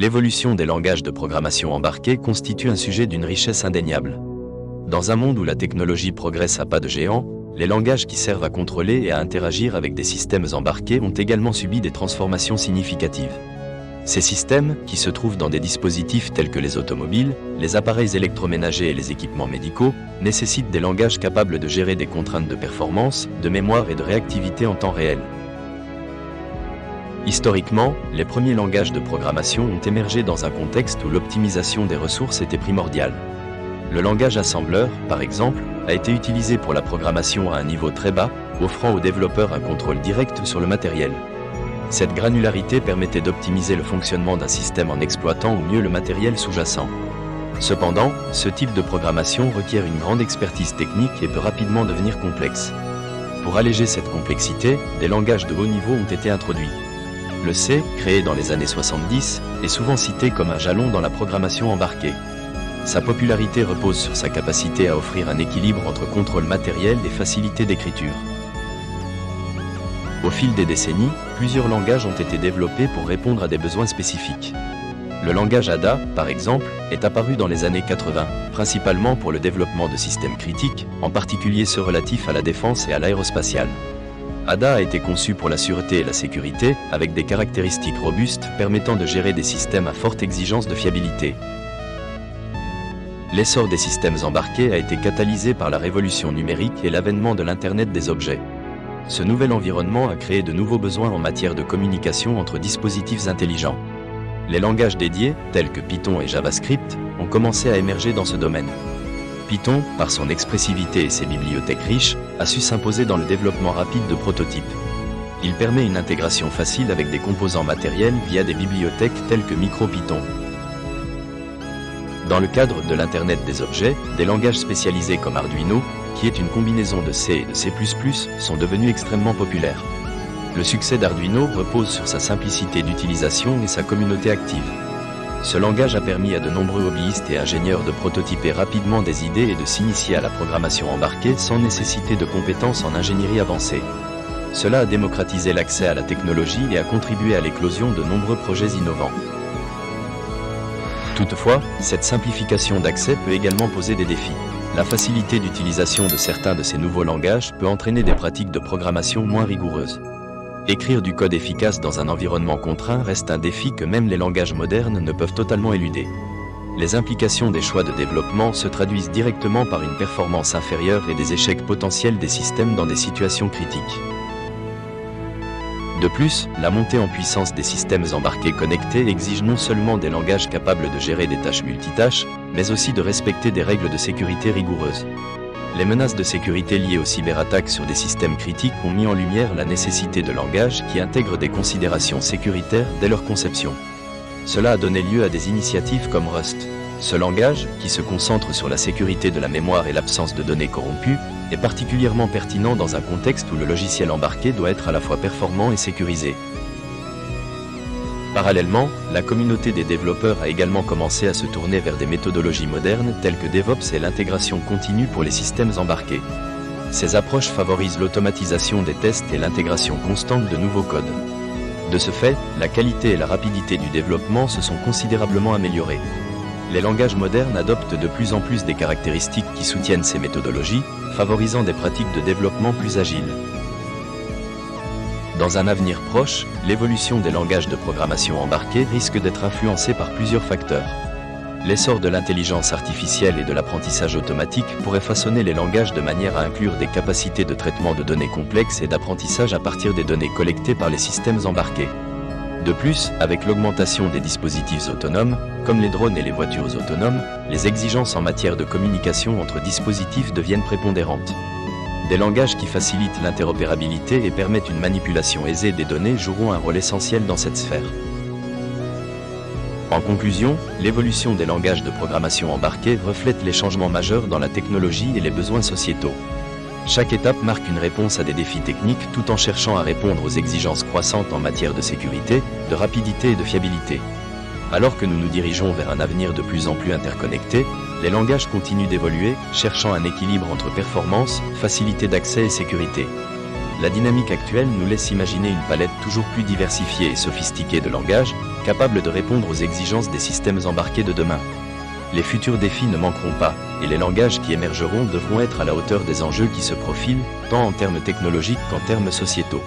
l'évolution des langages de programmation embarqués constitue un sujet d'une richesse indéniable. Dans un monde où la technologie progresse à pas de géant, les langages qui servent à contrôler et à interagir avec des systèmes embarqués ont également subi des transformations significatives. Ces systèmes, qui se trouvent dans des dispositifs tels que les automobiles, les appareils électroménagers et les équipements médicaux, nécessitent des langages capables de gérer des contraintes de performance, de mémoire et de réactivité en temps réel. Historiquement, les premiers langages de programmation ont émergé dans un contexte où l'optimisation des ressources était primordiale. Le langage assembleur, par exemple, a été utilisé pour la programmation à un niveau très bas, offrant aux développeurs un contrôle direct sur le matériel. Cette granularité permettait d'optimiser le fonctionnement d'un système en exploitant au mieux le matériel sous-jacent. Cependant, ce type de programmation requiert une grande expertise technique et peut rapidement devenir complexe. Pour alléger cette complexité, des langages de haut niveau ont été introduits. Le C, créé dans les années 70, est souvent cité comme un jalon dans la programmation embarquée. Sa popularité repose sur sa capacité à offrir un équilibre entre contrôle matériel et facilité d'écriture. Au fil des décennies, plusieurs langages ont été développés pour répondre à des besoins spécifiques. Le langage Ada, par exemple, est apparu dans les années 80, principalement pour le développement de systèmes critiques, en particulier ceux relatifs à la défense et à l'aérospatiale. Ada a été conçu pour la sûreté et la sécurité, avec des caractéristiques robustes permettant de gérer des systèmes à forte exigence de fiabilité. L'essor des systèmes embarqués a été catalysé par la révolution numérique et l'avènement de l'Internet des objets. Ce nouvel environnement a créé de nouveaux besoins en matière de communication entre dispositifs intelligents. Les langages dédiés, tels que Python et JavaScript, ont commencé à émerger dans ce domaine. Python, par son expressivité et ses bibliothèques riches, a su s'imposer dans le développement rapide de prototypes. Il permet une intégration facile avec des composants matériels via des bibliothèques telles que MicroPython. Dans le cadre de l'Internet des objets, des langages spécialisés comme Arduino, qui est une combinaison de C et de C++, sont devenus extrêmement populaires. Le succès d'Arduino repose sur sa simplicité d'utilisation et sa communauté active. Ce langage a permis à de nombreux hobbyistes et ingénieurs de prototyper rapidement des idées et de s'initier à la programmation embarquée sans nécessiter de compétences en ingénierie avancée. Cela a démocratisé l'accès à la technologie et a contribué à l'éclosion de nombreux projets innovants. Toutefois, cette simplification d'accès peut également poser des défis. La facilité d'utilisation de certains de ces nouveaux langages peut entraîner des pratiques de programmation moins rigoureuses. Écrire du code efficace dans un environnement contraint reste un défi que même les langages modernes ne peuvent totalement éluder. Les implications des choix de développement se traduisent directement par une performance inférieure et des échecs potentiels des systèmes dans des situations critiques. De plus, la montée en puissance des systèmes embarqués connectés exige non seulement des langages capables de gérer des tâches multitâches, mais aussi de respecter des règles de sécurité rigoureuses. Les menaces de sécurité liées aux cyberattaques sur des systèmes critiques ont mis en lumière la nécessité de langages qui intègrent des considérations sécuritaires dès leur conception. Cela a donné lieu à des initiatives comme Rust. Ce langage, qui se concentre sur la sécurité de la mémoire et l'absence de données corrompues, est particulièrement pertinent dans un contexte où le logiciel embarqué doit être à la fois performant et sécurisé. Parallèlement, la communauté des développeurs a également commencé à se tourner vers des méthodologies modernes telles que DevOps et l'intégration continue pour les systèmes embarqués. Ces approches favorisent l'automatisation des tests et l'intégration constante de nouveaux codes. De ce fait, la qualité et la rapidité du développement se sont considérablement améliorées. Les langages modernes adoptent de plus en plus des caractéristiques qui soutiennent ces méthodologies, favorisant des pratiques de développement plus agiles. Dans un avenir proche, l'évolution des langages de programmation embarqués risque d'être influencée par plusieurs facteurs. L'essor de l'intelligence artificielle et de l'apprentissage automatique pourrait façonner les langages de manière à inclure des capacités de traitement de données complexes et d'apprentissage à partir des données collectées par les systèmes embarqués. De plus, avec l'augmentation des dispositifs autonomes, comme les drones et les voitures autonomes, les exigences en matière de communication entre dispositifs deviennent prépondérantes. Des langages qui facilitent l'interopérabilité et permettent une manipulation aisée des données joueront un rôle essentiel dans cette sphère. En conclusion, l'évolution des langages de programmation embarqués reflète les changements majeurs dans la technologie et les besoins sociétaux. Chaque étape marque une réponse à des défis techniques tout en cherchant à répondre aux exigences croissantes en matière de sécurité, de rapidité et de fiabilité. Alors que nous nous dirigeons vers un avenir de plus en plus interconnecté, les langages continuent d'évoluer, cherchant un équilibre entre performance, facilité d'accès et sécurité. La dynamique actuelle nous laisse imaginer une palette toujours plus diversifiée et sophistiquée de langages, capable de répondre aux exigences des systèmes embarqués de demain. Les futurs défis ne manqueront pas, et les langages qui émergeront devront être à la hauteur des enjeux qui se profilent, tant en termes technologiques qu'en termes sociétaux.